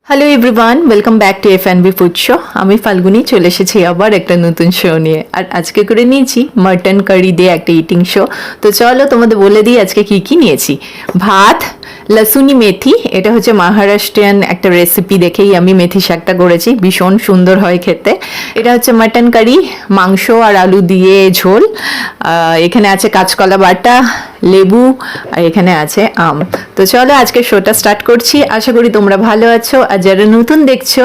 Hello everyone, welcome back to এফ&বি food show. আমি ফাল্গুনি চলে এসেছি আবার একটা নতুন শো নিয়ে। আর আজকে করে নিয়েছি মাটন কারি দিয়ে একটা ইটিং শো। তো চলো তোমাদের বলে দিই আজকে কি কি নিয়েছি। ভাত, লসুনি মেথি, এটা হচ্ছে মহারাষ্ট্রিয়ান একটা রেসিপি দেখেই আমি মেথি শাকটা করেছি, ভীষণ সুন্দর হয় খেতে। এটা হচ্ছে মাটন কারি, মাংস আর আলু দিয়ে ঝোল। এখানে আছে কাঁচকলা বাটা, লেবু, আর এখানে আছে আম। তো চলো আজকে শোটা স্টার্ট করছি। আশা করি তোমরা ভালো আছো, আর যারা নতুন দেখছো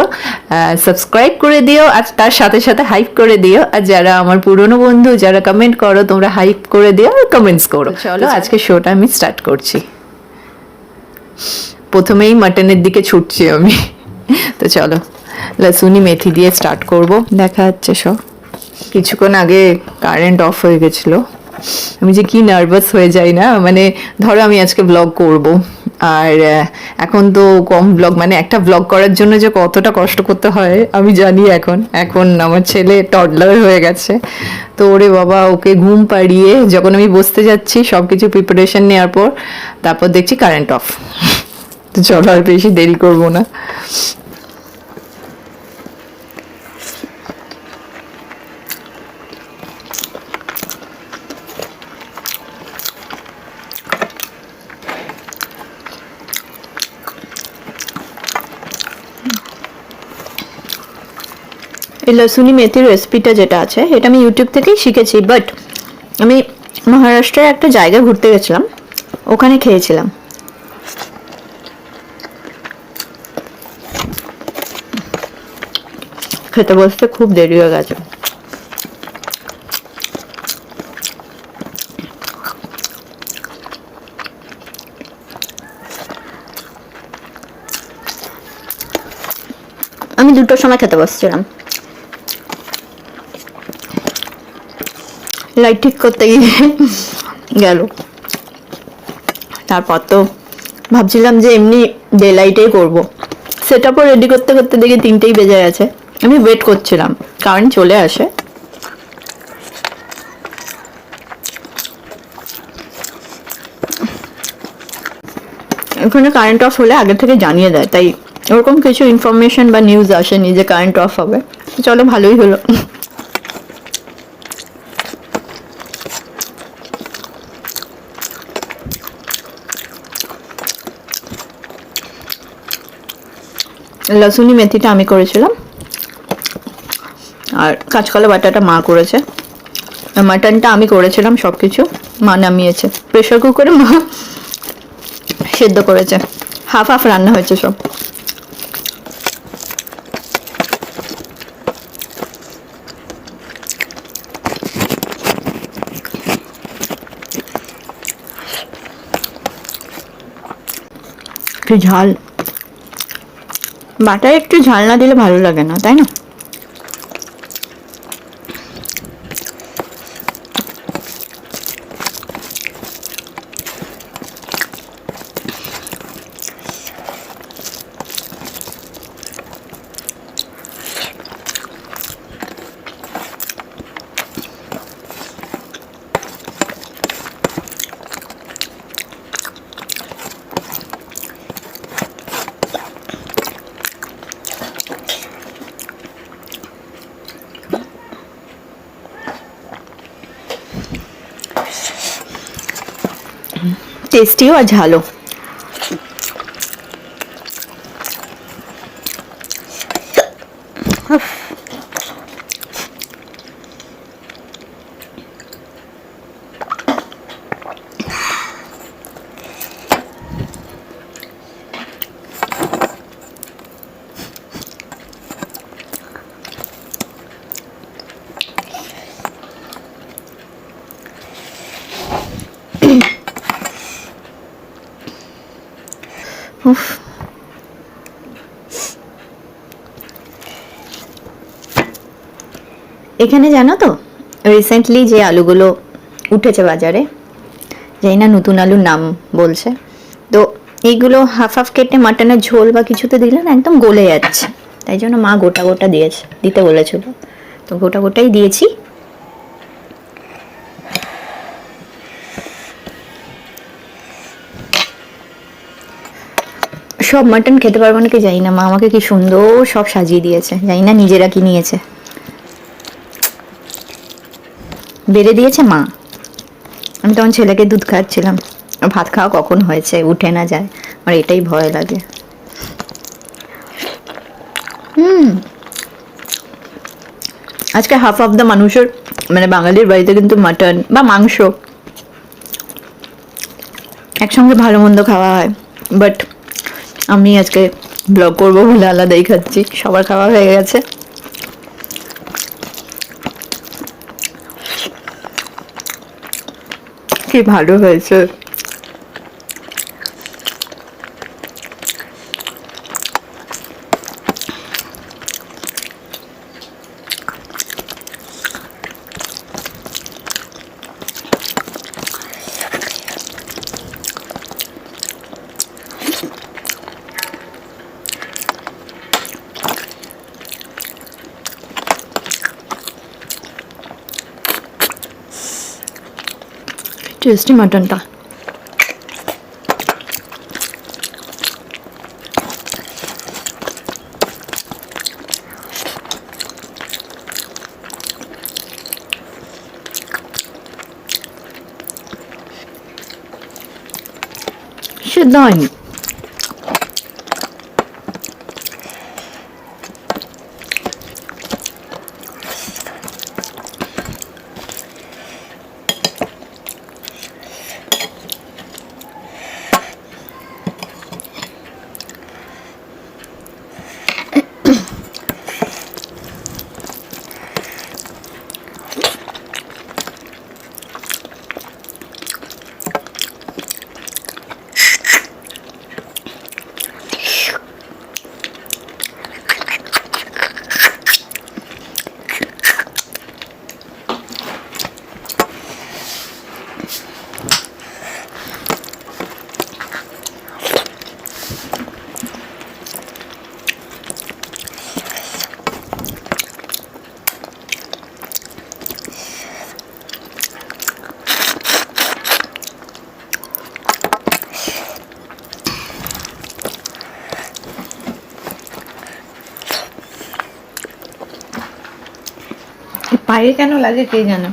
সাবস্ক্রাইব করে দিও, আর তার সাথে সাথে হাইপ করে দিও। আর যারা আমার পুরনো বন্ধু, যারা কমেন্ট করো, তোমরা হাইপ করে দিও আর কমেন্টস করো। চলো আজকে শোটা আমি স্টার্ট করছি। প্রথমেই মাটনের দিকে ছুটছি আমি। তো চলো লসুনি মেথি দিয়ে স্টার্ট করব। দেখা যাচ্ছে সব। কিছুক্ষণ আগে কারেন্ট অফ হয়ে গেছিলো। আমি যে কি নার্ভাস হয়ে যাই না, মানে ধরো আমি আজকে ব্লগ করব, আর এখন তো কম ব্লগ, মানে একটা ব্লগ করার জন্য যে কতটা কষ্ট করতে হয় আমি জানি। এখন আমার ছেলে টডলার হয়ে গেছে, তো ওরে বাবা, ওকে ঘুম পাড়িয়ে যখন আমি বসতে যাচ্ছি সব কিছু প্রিপারেশন নেওয়ার পর, তারপর দেখছি কারেন্ট অফ। তো চলো আর বেশি দেরি করবো না। এই লসুনি মেথির রেসিপিটা যেটা আছে, এটা আমি ইউটিউব থেকেই শিখেছি, বাট আমি মহারাষ্ট্রের একটা জায়গায় ঘুরতে গেছিলাম, ওখানে খেয়েছিলাম। খেতে বসতে খুব দেরি হয়ে গেছে। আমি 2টোর সময় খেতে বসছিলাম। লাইট ঠিক করতে গিয়ে গেল। তারপর তো ভাবছিলাম যে এমনি ডে লাইটেই করবো। সেট আপও রেডি করতে করতে দেখি 3টেই বেজে গেছে। আমি ওয়েট করছিলাম কারেন্ট চলে আসে। এখানে কারেন্ট অফ হলে আগে থেকে জানিয়ে দেয়, তাই ওরকম কিছু ইনফরমেশন বা নিউজ আসেনি যে কারেন্ট অফ হবে। চলো ভালোই হলো। লসুনি মেথিটা আমি করেছিলাম, আর কাঁচকলা বাটাটা মা করেছে। মাটনটা আমি করেছিলাম, সব কিছু মা নামিয়েছে। প্রেশার কুকারে মা সেদ্ধ করেছে, হাফ হাফ রান্না হয়েছে সব। একটু ঝাল, বাটায় একটু ঝাল না দিলে ভালো লাগে না, তাই না? টেস্টিও আর ঝালও। উফ, এখানে জানো তো রিসেন্টলি যে আলুগুলো উঠেছে বাজারে, জানি না নতুন আলুর নাম বলছে, তো এইগুলো হাফ হাফ কেটে মাটনের ঝোল বা কিছুতে দিলে না একদম গলে যাচ্ছে, তাই জন্য মা গোটা গোটা দিতে বলেছিল, তো গোটা গোটাই দিয়েছি। সব মাটন খেতে পারবো নাকি জানি না, মা আমাকে কি সুন্দর সব সাজিয়ে দিয়েছে, জানি না নিজেরা কি নিয়েছে, বেড়ে দিয়েছে মা। আমি তখন ছেলেকে দুধ খাওয়াচ্ছিলাম, ভাত খাওয়া কখন হয়েছে উঠে না যায়, আমার এটাই ভয় লাগে। আজকে হাফ অফ দ্য মানুষের মানে বাঙালির বাড়িতে কিন্তু মাটন বা মাংস একসঙ্গে ভালো মন্দ খাওয়া হয়, বাট আমি আজকে ব্লগ করবো বলে আলাদাই খাচ্ছি, সবার খাওয়া হয়ে গেছে। কি ভালো হয়েছে। টেস্টি মাটনটা। সিদ্ধ হয়নি। পায়ে কেন লাগে কে জানে।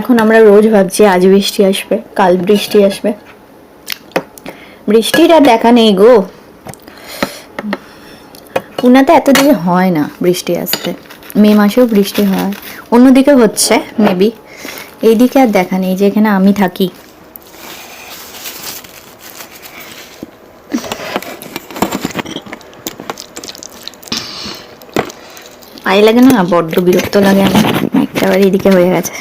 এখন আমরা রোজ ভাবছি আজ বৃষ্টি আসবে, কাল বৃষ্টি আসবে, বৃষ্টির আর দেখা নেই গো। পুনাতে এত দিকে হয় না বৃষ্টি আসতে, মে মাসেও বৃষ্টি হয়, অন্যদিকে হচ্ছে মেবি, এইদিকে আর দেখা নেই, যেখানে আমি থাকি। পায়ে লাগে না, বড্ড বিরক্ত লাগে আমার, একটা বার এদিকে হয়ে গেছে।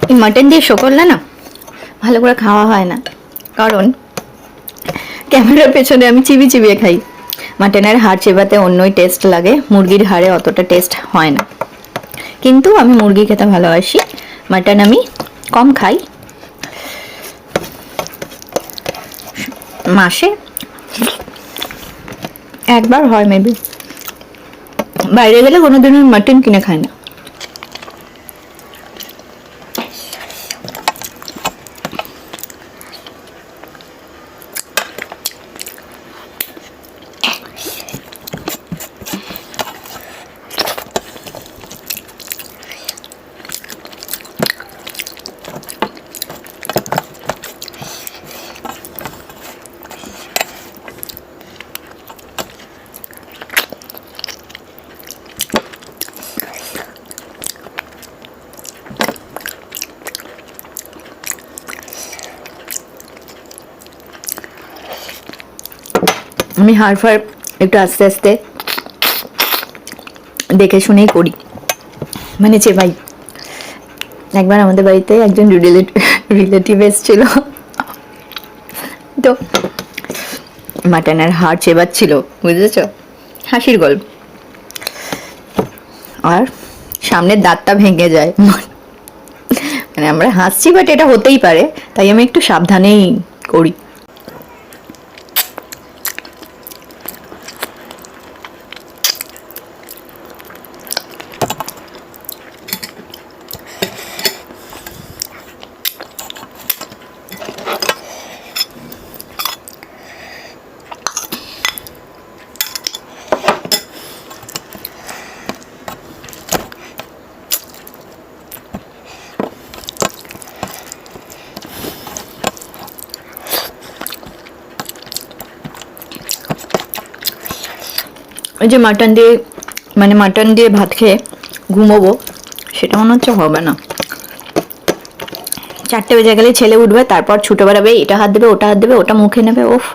এই মাটন দিয়ে শো করলে না ভালো করে খাওয়া হয় না, কারণ ক্যামেরার পেছনে আমি চিবিয়ে চিবিয়ে খাই। মাটনের হাড় চেবাতে অন্যই টেস্ট লাগে, মুরগির হাড়ে অতটা টেস্ট হয় না। কিন্তু আমি মুরগি খেতে ভালোবাসি, মাটন আমি কম খাই। মাসে একবার হয় মেবি, বাইরে গেলে কোনোদিনও মাটন কিনে খাই না। আমি হাড় ফাড় একটু আস্তে আস্তে দেখে শুনেই করি, মানে চেবাই। একবার আমাদের বাড়িতে একজন রিলেটিভ এসেছিল, তো মাটনের হাড় চেবাচ্ছিল, বুঝেছ, হাসির গল্প। আর সামনের দাঁতটা ভেঙে যায়, মানে আমরা হাসছি বাট এটা হতেই পারে, তাই আমি একটু সাবধানেই করি। ওই যে মাটন দিয়ে ভাত খেয়ে ঘুমোবো, সেটা মনে হচ্ছে হবে না। 4টে বেজে গেলে ছেলে উঠবে, তারপর ছুটে বেড়াবে, এটা হাত দেবে, ওটা হাত দেবে, ওটা মুখে নেবে, ওফ।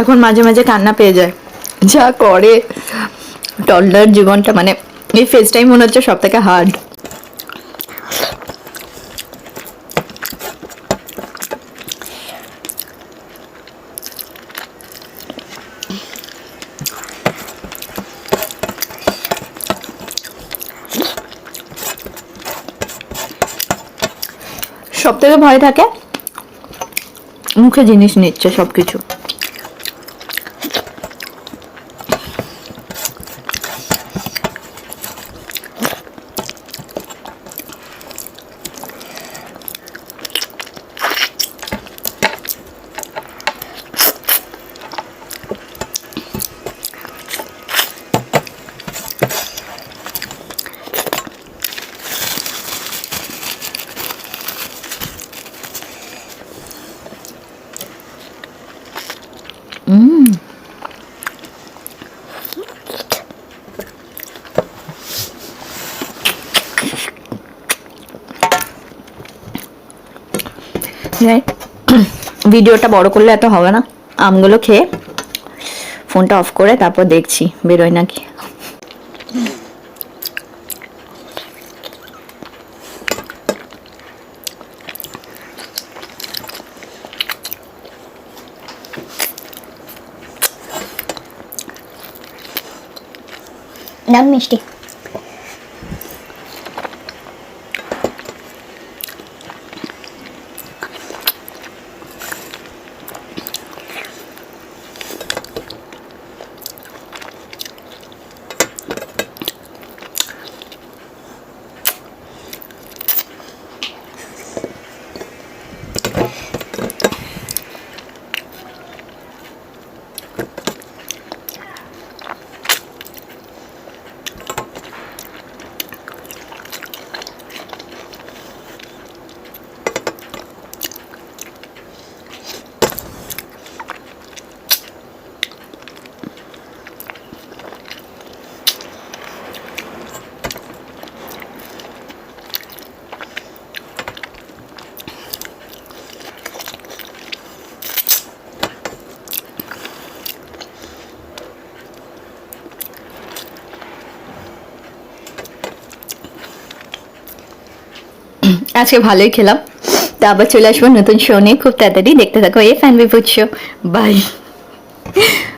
এখন মাঝে মাঝে কান্না পেয়ে যায়, যা করে টডলার জীবনটা, মানে এই ফেজটাই মনে হচ্ছে সব থেকে হার্ড। সব থেকে ভয় থাকে মুখে জিনিস নিচ্ছে সবকিছু। ভিডিওটা বড় করলে এত হবে না, আমগুলো খেয়ে ফোনটা অফ করে তারপর দেখছি বেরোয় নাকি। দারুণ মিষ্টি। আজকে ভালোই খেলাম। তো আবার চলে আসবো নতুন শো নিয়ে খুব তাড়াতাড়ি। দেখতে থাকো F and B food show. By.